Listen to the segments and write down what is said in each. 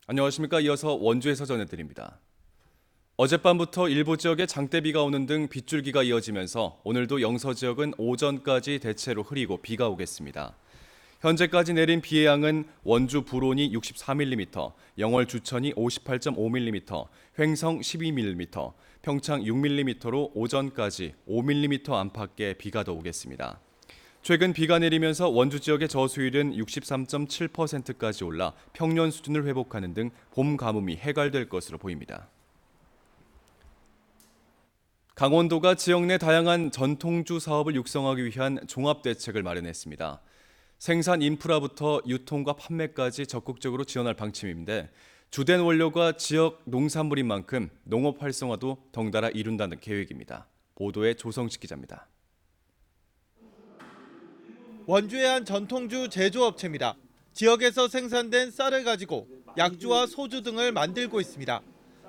안녕하십니까. 이어서 원주에서 전해드립니다. 어젯밤부터 일부 지역에 장대비가 오는 등 빗줄기가 이어지면서 오늘도 영서 지역은 오전까지 대체로 흐리고 비가 오겠습니다. 현재까지 내린 비의 양은 원주 부론이 64mm, 영월 주천이 58.5mm, 횡성 12mm, 평창 6mm로 오전까지 5mm 안팎의 비가 더 오겠습니다. 최근 비가 내리면서 원주 지역의 저수율은 63.7%까지 올라 평년 수준을 회복하는 등 봄 가뭄이 해갈될 것으로 보입니다. 강원도가 지역 내 다양한 전통주 사업을 육성하기 위한 종합대책을 마련했습니다. 생산 인프라부터 유통과 판매까지 적극적으로 지원할 방침인데 주된 원료가 지역 농산물인 만큼 농업 활성화도 덩달아 이룬다는 계획입니다. 보도에 조성식 기자입니다. 원주의 한 전통주 제조업체입니다. 지역에서 생산된 쌀을 가지고 약주와 소주 등을 만들고 있습니다.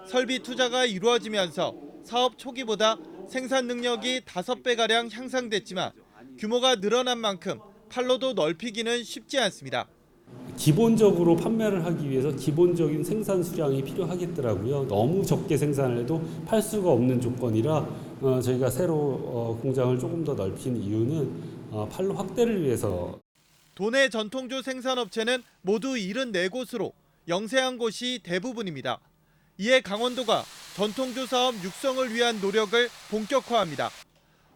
설비 투자가 이루어지면서 사업 초기보다 생산 능력이 5배가량 향상됐지만 규모가 늘어난 만큼 판로도 넓히기는 쉽지 않습니다. 기본적으로 판매를 하기 위해서 기본적인 생산 수량이 필요하겠더라고요. 너무 적게 생산을 해도 팔 수가 없는 조건이라 저희가 새로 공장을 조금 더 넓힌 이유는 판로 확대를 위해서. 도내 전통주 생산업체는 모두 74곳으로 영세한 곳이 대부분입니다. 이에 강원도가 전통주 사업 육성을 위한 노력을 본격화합니다.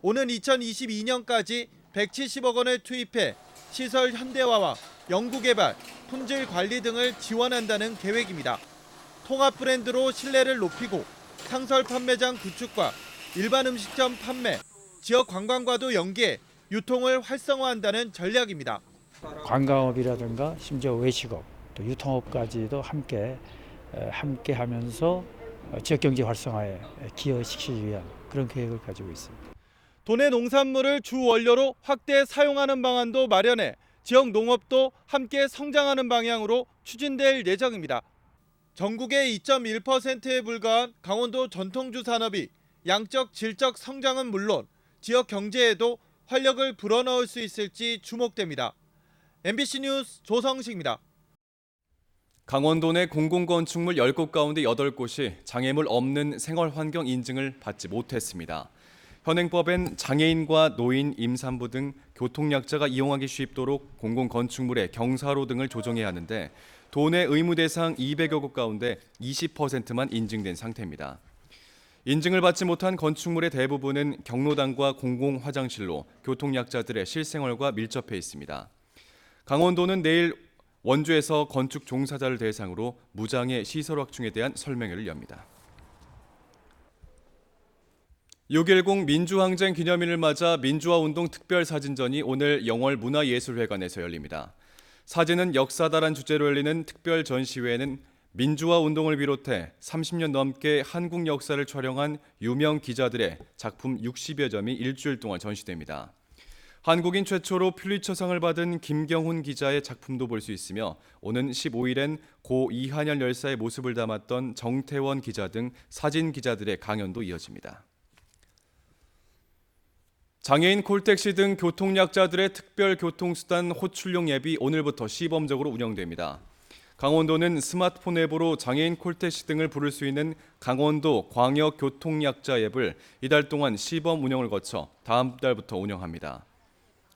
오는 2022년까지 170억 원을 투입해 시설 현대화와 연구개발, 품질 관리 등을 지원한다는 계획입니다. 통합 브랜드로 신뢰를 높이고 상설 판매장 구축과 일반 음식점 판매, 지역 관광과도 연계해 유통을 활성화한다는 전략입니다. 관광업이라든가 심지어 외식업, 또 유통업까지도 함께 하면서 지역 경제 활성화에 기여시키기 위한 그런 계획을 가지고 있습니다. 도내 농산물을 주 원료로 확대 사용하는 방안도 마련해 지역 농업도 함께 성장하는 방향으로 추진될 예정입니다. 전국의 2.1%에 불과한 강원도 전통주 산업이 양적, 질적 성장은 물론 지역 경제에도 활력을 불어넣을 수 있을지 주목됩니다. MBC 뉴스 조성식입니다. 강원도 내 공공건축물 10곳 가운데 8곳이 장애물 없는 생활환경 인증을 받지 못했습니다. 현행법엔 장애인과 노인, 임산부 등 교통약자가 이용하기 쉽도록 공공건축물의 경사로 등을 조정해야 하는데 도내 의무 대상 200여 곳 가운데 20%만 인증된 상태입니다. 인증을 받지 못한 건축물의 대부분은 경로당과 공공화장실로 교통약자들의 실생활과 밀접해 있습니다. 강원도는 내일 원주에서 건축 종사자를 대상으로 무장애 시설 확충에 대한 설명회를 엽니다. 6.10 민주항쟁 기념일을 맞아 민주화운동 특별사진전이 오늘 영월 문화예술회관에서 열립니다. 사진은 역사다란 주제로 열리는 특별 전시회에는 민주화운동을 비롯해 30년 넘게 한국 역사를 촬영한 유명 기자들의 작품 60여 점이 일주일 동안 전시됩니다. 한국인 최초로 퓰리처상을 받은 김경훈 기자의 작품도 볼 수 있으며 오는 15일엔 고 이한열 열사의 모습을 담았던 정태원 기자 등 사진 기자들의 강연도 이어집니다. 장애인 콜택시 등 교통약자들의 특별 교통수단 호출용 앱이 오늘부터 시범적으로 운영됩니다. 강원도는 스마트폰 앱으로 장애인 콜택시 등을 부를 수 있는 강원도 광역교통약자 앱을 이달 동안 시범 운영을 거쳐 다음 달부터 운영합니다.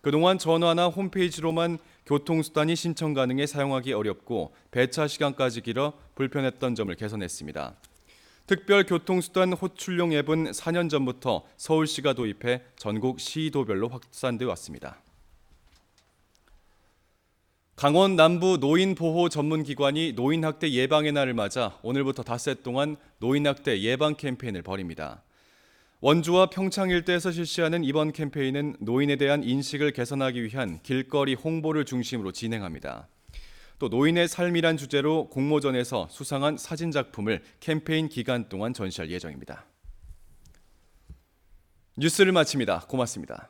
그동안 전화나 홈페이지로만 교통수단이 신청 가능해 사용하기 어렵고 배차 시간까지 길어 불편했던 점을 개선했습니다. 특별 교통수단 호출용 앱은 4년 전부터 서울시가 도입해 전국 시도별로 확산돼 왔습니다. 강원 남부 노인보호 전문기관이 노인학대 예방의 날을 맞아 오늘부터 닷새 동안 노인학대 예방 캠페인을 벌입니다. 원주와 평창 일대에서 실시하는 이번 캠페인은 노인에 대한 인식을 개선하기 위한 길거리 홍보를 중심으로 진행합니다. 또 노인의 삶이란 주제로 공모전에서 수상한 사진 작품을 캠페인 기간 동안 전시할 예정입니다. 뉴스를 마칩니다. 고맙습니다.